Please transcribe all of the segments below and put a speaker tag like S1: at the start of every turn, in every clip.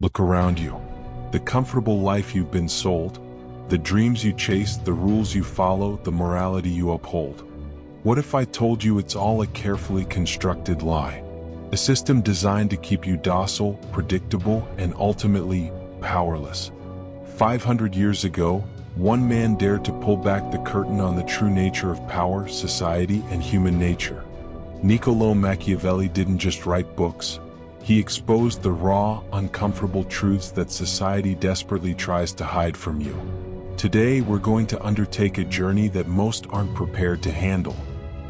S1: Look around you. The comfortable life you've been sold, the dreams you chase, the rules you follow, the morality you uphold. What if I told you it's all a carefully constructed lie? A system designed to keep you docile, predictable, and ultimately powerless. 500 years ago, one man dared to pull back the curtain on the true nature of power, society, and human nature. Niccolò Machiavelli didn't just write books. He exposed the raw, uncomfortable truths that society desperately tries to hide from you. Today, we're going to undertake a journey that most aren't prepared to handle.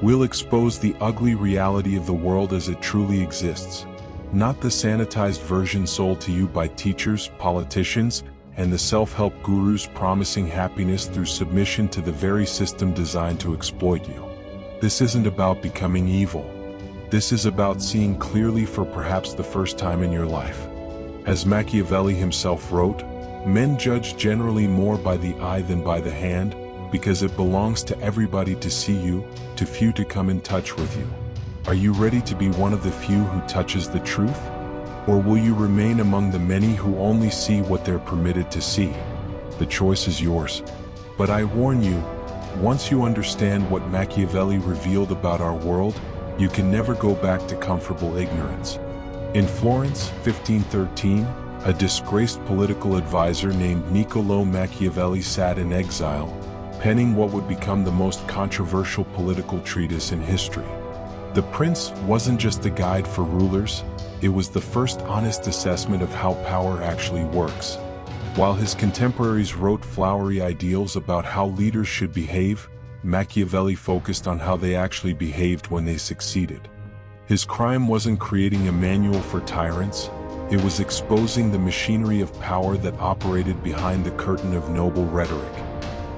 S1: We'll expose the ugly reality of the world as it truly exists, not the sanitized version sold to you by teachers, politicians, and the self-help gurus promising happiness through submission to the very system designed to exploit you. This isn't about becoming evil. This is about seeing clearly for perhaps the first time in your life. As Machiavelli himself wrote, men judge generally more by the eye than by the hand, because it belongs to everybody to see you, to few to come in touch with you. Are you ready to be one of the few who touches the truth? Or will you remain among the many who only see what they're permitted to see? The choice is yours. But I warn you, once you understand what Machiavelli revealed about our world, you can never go back to comfortable ignorance. In Florence, 1513, a disgraced political advisor named Niccolò Machiavelli sat in exile, penning what would become the most controversial political treatise in history. The Prince wasn't just a guide for rulers, it was the first honest assessment of how power actually works. While his contemporaries wrote flowery ideals about how leaders should behave, Machiavelli focused on how they actually behaved when they succeeded. His crime wasn't creating a manual for tyrants, it was exposing the machinery of power that operated behind the curtain of noble rhetoric.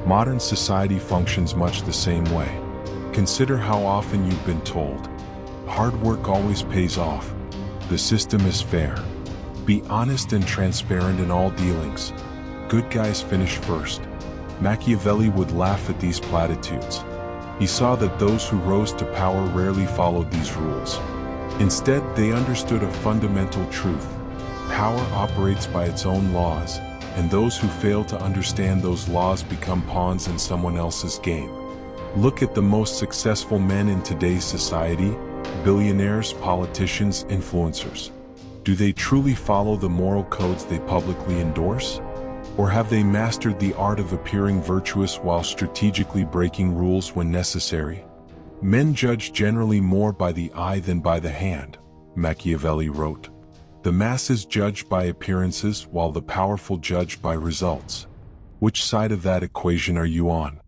S1: Modern society functions much the same way. Consider how often you've been told, hard work always pays off. The system is fair. Be honest and transparent in all dealings. Good guys finish first. Machiavelli would laugh at these platitudes. He saw that those who rose to power rarely followed these rules. Instead, they understood a fundamental truth. Power operates by its own laws, and those who fail to understand those laws become pawns in someone else's game. Look at the most successful men in today's society, billionaires, politicians, influencers. Do they truly follow the moral codes they publicly endorse? Or have they mastered the art of appearing virtuous while strategically breaking rules when necessary? Men judge generally more by the eye than by the hand, Machiavelli wrote. The masses judge by appearances while the powerful judge by results. Which side of that equation are you on?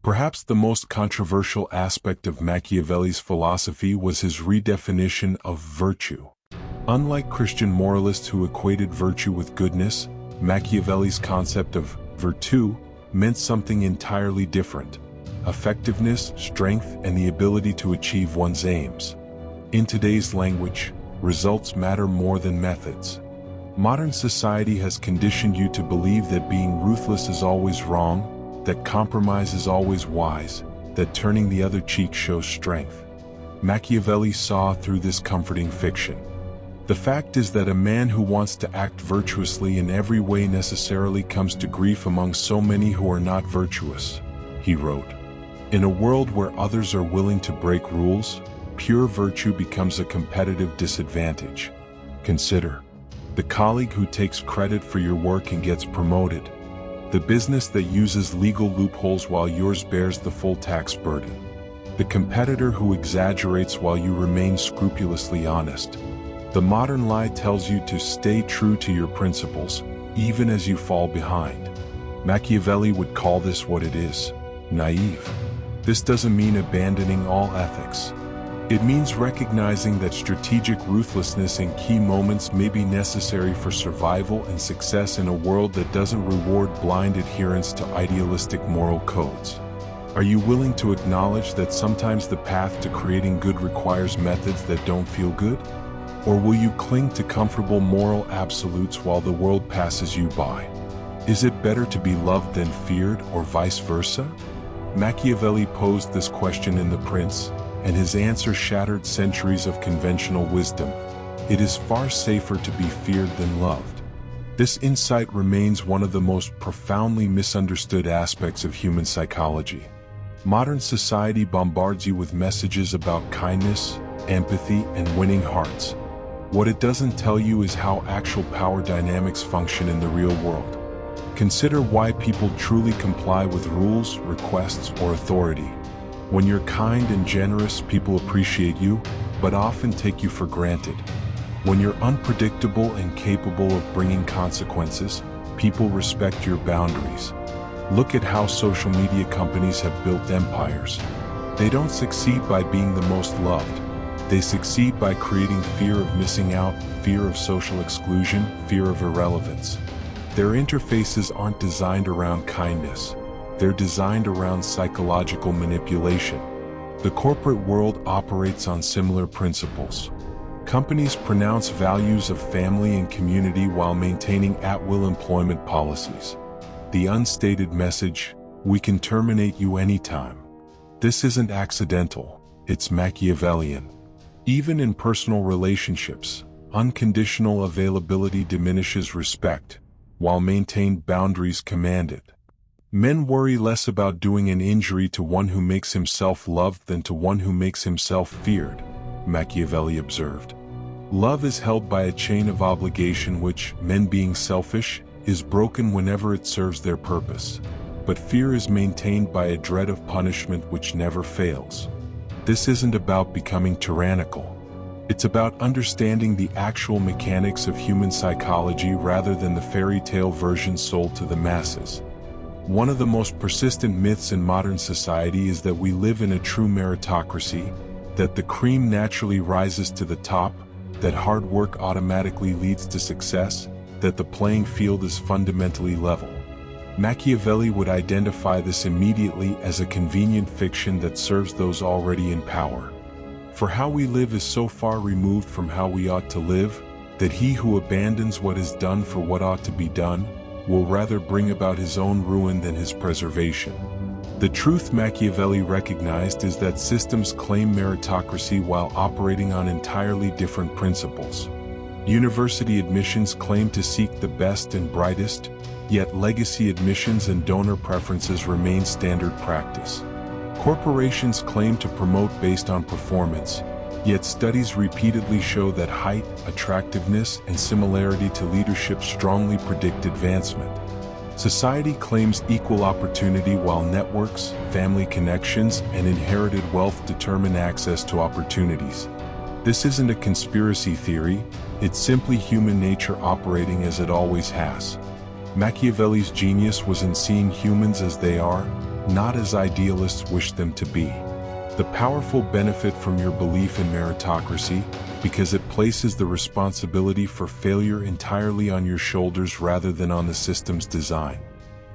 S1: Perhaps the most controversial aspect of Machiavelli's philosophy was his redefinition of virtue. Unlike Christian moralists who equated virtue with goodness, Machiavelli's concept of virtù meant something entirely different: effectiveness, strength, and the ability to achieve one's aims. In today's language, results matter more than methods. Modern society has conditioned you to believe that being ruthless is always wrong, that compromise is always wise, that turning the other cheek shows strength. Machiavelli saw through this comforting fiction. The fact is that a man who wants to act virtuously in every way necessarily comes to grief among so many who are not virtuous, he wrote. In a world where others are willing to break rules, pure virtue becomes a competitive disadvantage. Consider the colleague who takes credit for your work and gets promoted, the business that uses legal loopholes while yours bears the full tax burden, the competitor who exaggerates while you remain scrupulously honest. The modern lie tells you to stay true to your principles, even as you fall behind. Machiavelli would call this what it is: naive. This doesn't mean abandoning all ethics. It means recognizing that strategic ruthlessness in key moments may be necessary for survival and success in a world that doesn't reward blind adherence to idealistic moral codes. Are you willing to acknowledge that sometimes the path to creating good requires methods that don't feel good? Or will you cling to comfortable moral absolutes while the world passes you by? Is it better to be loved than feared, or vice versa? Machiavelli posed this question in The Prince, and his answer shattered centuries of conventional wisdom. It is far safer to be feared than loved. This insight remains one of the most profoundly misunderstood aspects of human psychology. Modern society bombards you with messages about kindness, empathy, and winning hearts. What it doesn't tell you is how actual power dynamics function in the real world. Consider why people truly comply with rules, requests, or authority. When you're kind and generous, people appreciate you, but often take you for granted. When you're unpredictable and capable of bringing consequences, people respect your boundaries. Look at how social media companies have built empires. They don't succeed by being the most loved. They succeed by creating fear of missing out, fear of social exclusion, fear of irrelevance. Their interfaces aren't designed around kindness. They're designed around psychological manipulation. The corporate world operates on similar principles. Companies pronounce values of family and community while maintaining at-will employment policies. The unstated message, "We can terminate you anytime." This isn't accidental, it's Machiavellian. Even in personal relationships, unconditional availability diminishes respect, while maintained boundaries command it. Men worry less about doing an injury to one who makes himself loved than to one who makes himself feared, Machiavelli observed. Love is held by a chain of obligation which, men being selfish, is broken whenever it serves their purpose. But fear is maintained by a dread of punishment which never fails. This isn't about becoming tyrannical. It's about understanding the actual mechanics of human psychology rather than the fairy tale version sold to the masses. One of the most persistent myths in modern society is that we live in a true meritocracy, that the cream naturally rises to the top, that hard work automatically leads to success, that the playing field is fundamentally level. Machiavelli would identify this immediately as a convenient fiction that serves those already in power. For how we live is so far removed from how we ought to live, that he who abandons what is done for what ought to be done, will rather bring about his own ruin than his preservation. The truth Machiavelli recognized is that systems claim meritocracy while operating on entirely different principles. University admissions claim to seek the best and brightest, yet legacy admissions and donor preferences remain standard practice. Corporations claim to promote based on performance, yet studies repeatedly show that height, attractiveness, and similarity to leadership strongly predict advancement. Society claims equal opportunity while networks, family connections, and inherited wealth determine access to opportunities. This isn't a conspiracy theory, it's simply human nature operating as it always has. Machiavelli's genius was in seeing humans as they are, not as idealists wish them to be. The powerful benefit from your belief in meritocracy, because it places the responsibility for failure entirely on your shoulders rather than on the system's design.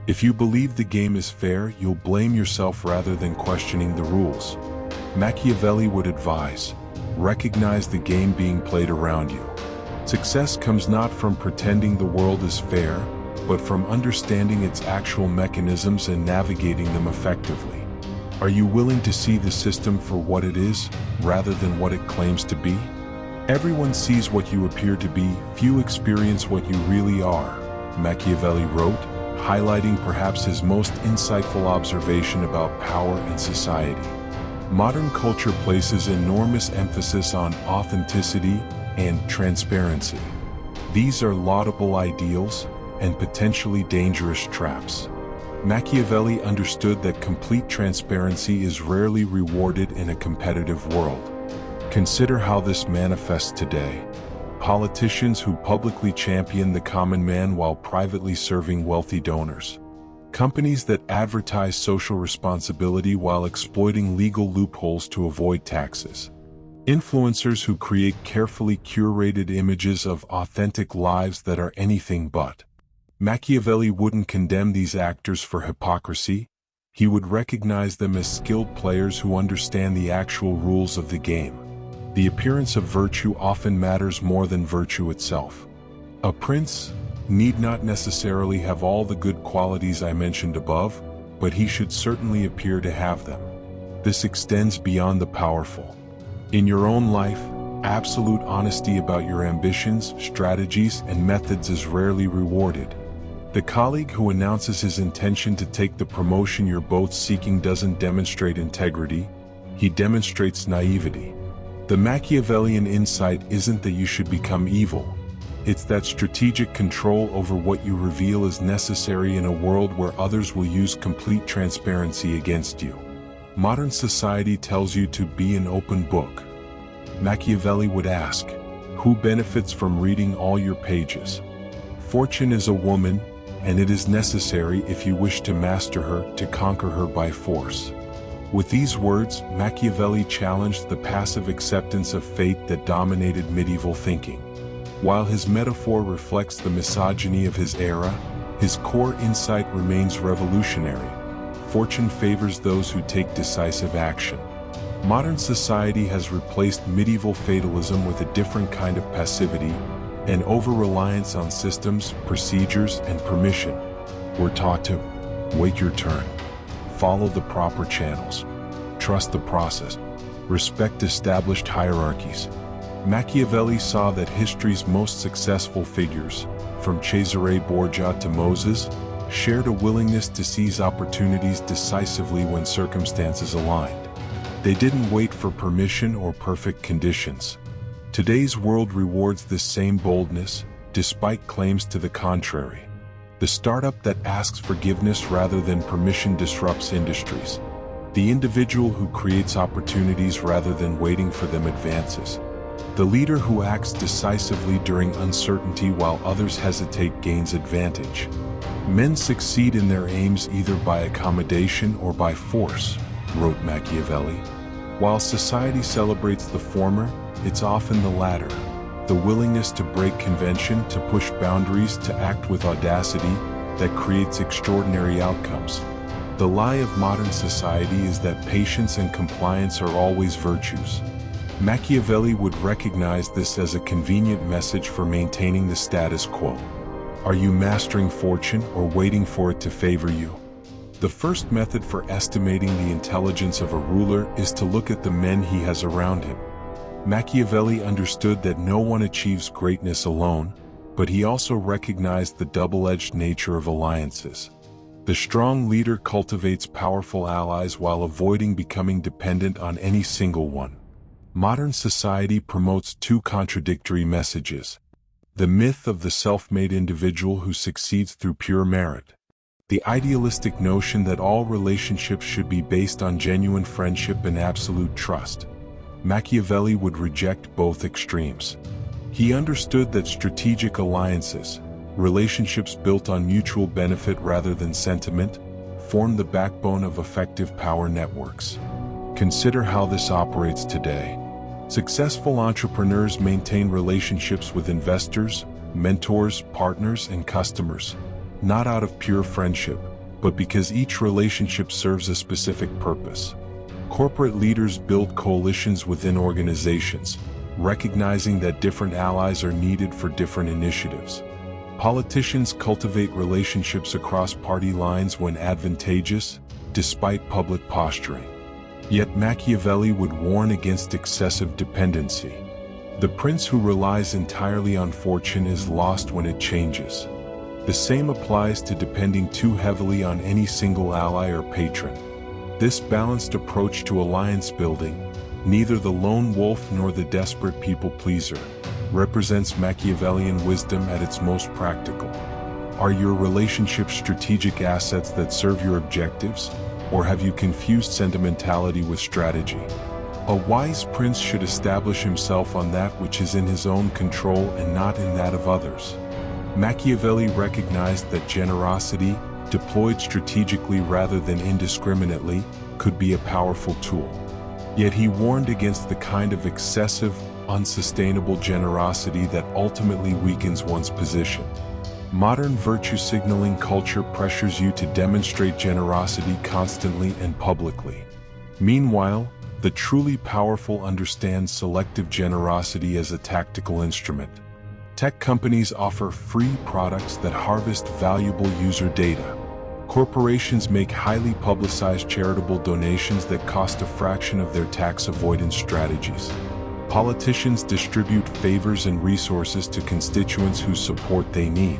S1: If you believe the game is fair, you'll blame yourself rather than questioning the rules. Machiavelli would advise, recognize the game being played around you. Success comes not from pretending the world is fair, but from understanding its actual mechanisms and navigating them effectively. Are you willing to see the system for what it is, rather than what it claims to be? Everyone sees what you appear to be, few experience what you really are, Machiavelli wrote, highlighting perhaps his most insightful observation about power and society. Modern culture places enormous emphasis on authenticity and transparency. These are laudable ideals and potentially dangerous traps. Machiavelli understood that complete transparency is rarely rewarded in a competitive world. Consider how this manifests today. Politicians who publicly champion the common man while privately serving wealthy donors. Companies that advertise social responsibility while exploiting legal loopholes to avoid taxes. Influencers who create carefully curated images of authentic lives that are anything but. Machiavelli wouldn't condemn these actors for hypocrisy. He would recognize them as skilled players who understand the actual rules of the game. The appearance of virtue often matters more than virtue itself. A prince need not necessarily have all the good qualities I mentioned above, but he should certainly appear to have them. This extends beyond the powerful. In your own life, Absolute honesty about your ambitions, strategies, and methods is rarely rewarded. The colleague who announces his intention to take the promotion you're both seeking doesn't demonstrate integrity, he demonstrates naivety. The Machiavellian insight isn't that you should become evil. It's that strategic control over what you reveal is necessary in a world where others will use complete transparency against you. Modern society tells you to be an open book. Machiavelli would ask, who benefits from reading all your pages? Fortune is a woman, and it is necessary if you wish to master her, to conquer her by force. With these words, Machiavelli challenged the passive acceptance of fate that dominated medieval thinking. While his metaphor reflects the misogyny of his era, his core insight remains revolutionary. Fortune favors those who take decisive action. Modern society has replaced medieval fatalism with a different kind of passivity, an over-reliance on systems, procedures, and permission. We're taught to wait your turn, follow the proper channels, trust the process, respect established hierarchies. Machiavelli saw that history's most successful figures, from Cesare Borgia to Moses, shared a willingness to seize opportunities decisively when circumstances aligned. They didn't wait for permission or perfect conditions. Today's world rewards this same boldness, despite claims to the contrary. The startup that asks forgiveness rather than permission disrupts industries. The individual who creates opportunities rather than waiting for them advances. The leader who acts decisively during uncertainty while others hesitate gains advantage. Men succeed in their aims either by accommodation or by force, wrote Machiavelli. While society celebrates the former, it's often the latter. The willingness to break convention, to push boundaries, to act with audacity, that creates extraordinary outcomes. The lie of modern society is that patience and compliance are always virtues. Machiavelli would recognize this as a convenient message for maintaining the status quo. Are you mastering fortune or waiting for it to favor you? The first method for estimating the intelligence of a ruler is to look at the men he has around him. Machiavelli understood that no one achieves greatness alone, but he also recognized the double-edged nature of alliances. The strong leader cultivates powerful allies while avoiding becoming dependent on any single one. Modern society promotes two contradictory messages: the myth of the self-made individual who succeeds through pure merit, the idealistic notion that all relationships should be based on genuine friendship and absolute trust. Machiavelli would reject both extremes. He understood that strategic alliances, relationships built on mutual benefit rather than sentiment, form the backbone of effective power networks. Consider how this operates today. Successful entrepreneurs maintain relationships with investors, mentors, partners, and customers, not out of pure friendship, but because each relationship serves a specific purpose. Corporate leaders build coalitions within organizations, recognizing that different allies are needed for different initiatives. Politicians cultivate relationships across party lines when advantageous, despite public posturing. Yet Machiavelli would warn against excessive dependency. The prince who relies entirely on fortune is lost when it changes. The same applies to depending too heavily on any single ally or patron. This balanced approach to alliance building, neither the lone wolf nor the desperate people-pleaser, represents Machiavellian wisdom at its most practical. Are your relationships strategic assets that serve your objectives, or have you confused sentimentality with strategy? A wise prince should establish himself on that which is in his own control and not in that of others. Machiavelli recognized that generosity, deployed strategically rather than indiscriminately, could be a powerful tool. Yet he warned against the kind of excessive, unsustainable generosity that ultimately weakens one's position. Modern virtue signaling culture pressures you to demonstrate generosity constantly and publicly. Meanwhile, the truly powerful understand selective generosity as a tactical instrument. Tech companies offer free products that harvest valuable user data. Corporations make highly publicized charitable donations that cost a fraction of their tax avoidance strategies. Politicians distribute favors and resources to constituents whose support they need.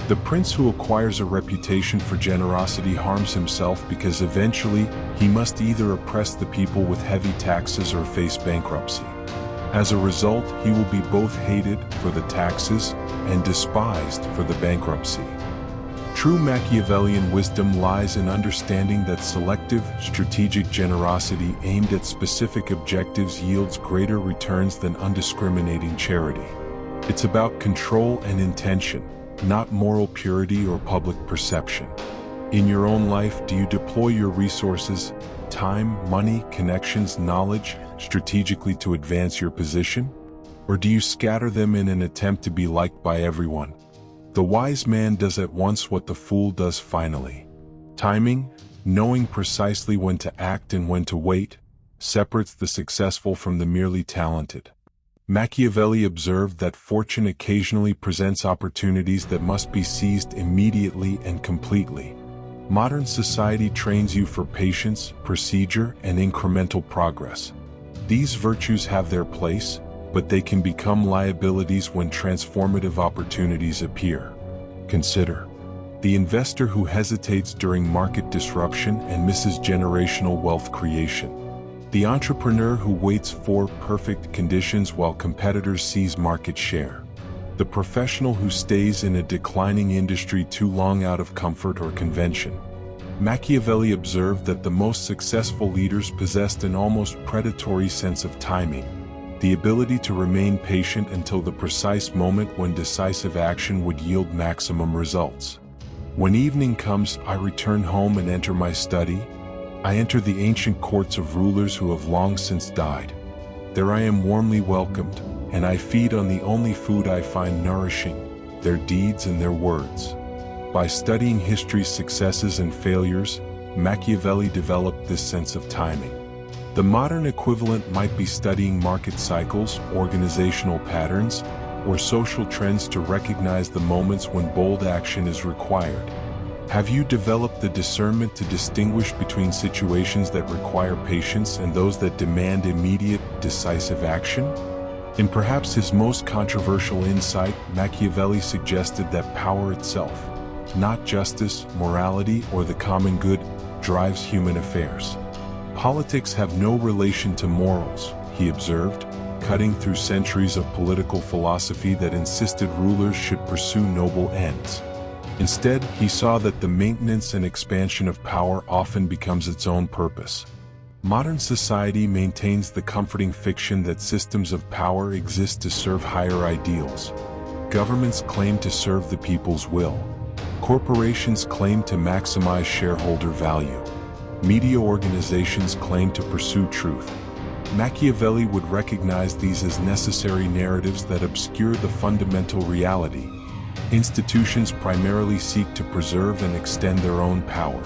S1: The prince who acquires a reputation for generosity harms himself because eventually he must either oppress the people with heavy taxes or face bankruptcy. As a result, he will be both hated for the taxes and despised for the bankruptcy. True Machiavellian wisdom lies in understanding that selective, strategic generosity aimed at specific objectives yields greater returns than undiscriminating charity. It's about control and intention, not moral purity or public perception. In your own life, do you deploy your resources, time, money, connections, knowledge, strategically to advance your position? Or do you scatter them in an attempt to be liked by everyone? The wise man does at once what the fool does finally. Timing, knowing precisely when to act and when to wait, separates the successful from the merely talented. Machiavelli observed that fortune occasionally presents opportunities that must be seized immediately and completely. Modern society trains you for patience, procedure, and incremental progress. These virtues have their place, but they can become liabilities when transformative opportunities appear. Consider the investor who hesitates during market disruption and misses generational wealth creation. The entrepreneur who waits for perfect conditions while competitors seize market share. The professional who stays in a declining industry too long out of comfort or convention. Machiavelli observed that the most successful leaders possessed an almost predatory sense of timing, the ability to remain patient until the precise moment when decisive action would yield maximum results. When evening comes, I return home and enter my study. I enter the ancient courts of rulers who have long since died. There I am warmly welcomed, and I feed on the only food I find nourishing, their deeds and their words. By studying history's successes and failures, Machiavelli developed this sense of timing. The modern equivalent might be studying market cycles, organizational patterns, or social trends to recognize the moments when bold action is required. Have you developed the discernment to distinguish between situations that require patience and those that demand immediate, decisive action? In perhaps his most controversial insight, Machiavelli suggested that power itself, not justice, morality, or the common good, drives human affairs. Politics have no relation to morals, he observed, cutting through centuries of political philosophy that insisted rulers should pursue noble ends. Instead, he saw that the maintenance and expansion of power often becomes its own purpose. Modern society maintains the comforting fiction that systems of power exist to serve higher ideals. Governments claim to serve the people's will. Corporations claim to maximize shareholder value. Media organizations claim to pursue truth. Machiavelli would recognize these as necessary narratives that obscure the fundamental reality. Institutions primarily seek to preserve and extend their own power.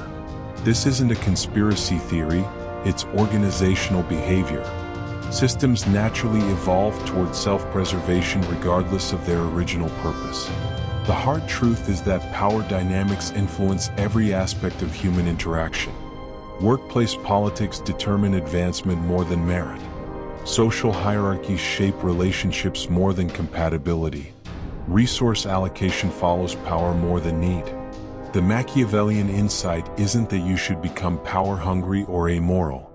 S1: This isn't a conspiracy theory, it's organizational behavior. Systems naturally evolve toward self-preservation regardless of their original purpose. The hard truth is that power dynamics influence every aspect of human interaction. Workplace politics determine advancement more than merit. Social hierarchies shape relationships more than compatibility. Resource allocation follows power more than need. The Machiavellian insight isn't that you should become power-hungry or amoral.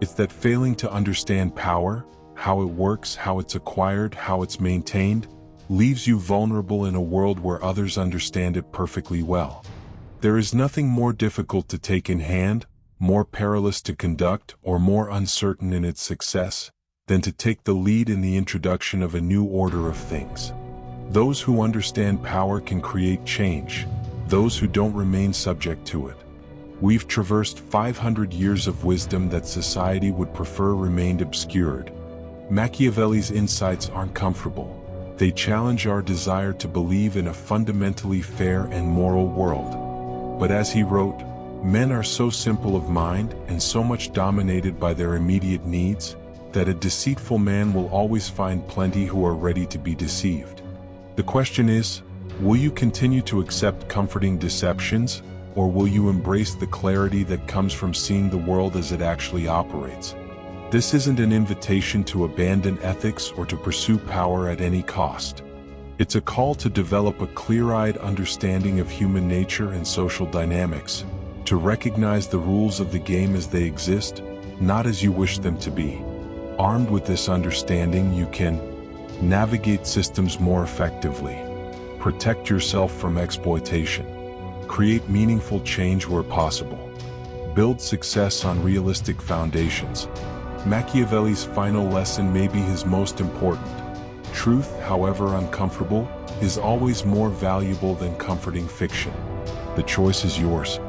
S1: It's that failing to understand power, how it works, how it's acquired, how it's maintained, leaves you vulnerable in a world where others understand it perfectly well. There is nothing more difficult to take in hand, more perilous to conduct, or more uncertain in its success, than to take the lead in the introduction of a new order of things. Those who understand power can create change. Those who don't remain subject to it. We've traversed 500 years of wisdom that society would prefer remained obscured. Machiavelli's insights aren't comfortable. They challenge our desire to believe in a fundamentally fair and moral world. But as he wrote, men are so simple of mind and so much dominated by their immediate needs, that a deceitful man will always find plenty who are ready to be deceived. The question is, will you continue to accept comforting deceptions, or will you embrace the clarity that comes from seeing the world as it actually operates? This isn't an invitation to abandon ethics or to pursue power at any cost. It's a call to develop a clear-eyed understanding of human nature and social dynamics, to recognize the rules of the game as they exist, not as you wish them to be. Armed with this understanding, you can navigate systems more effectively, protect yourself from exploitation, create meaningful change where possible, build success on realistic foundations. Machiavelli's final lesson may be his most important. Truth, however uncomfortable, is always more valuable than comforting fiction. The choice is yours.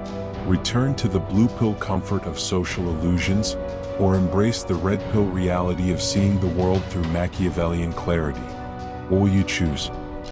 S1: Return to the blue pill comfort of social illusions, or embrace the red pill reality of seeing the world through Machiavellian clarity. What will you choose?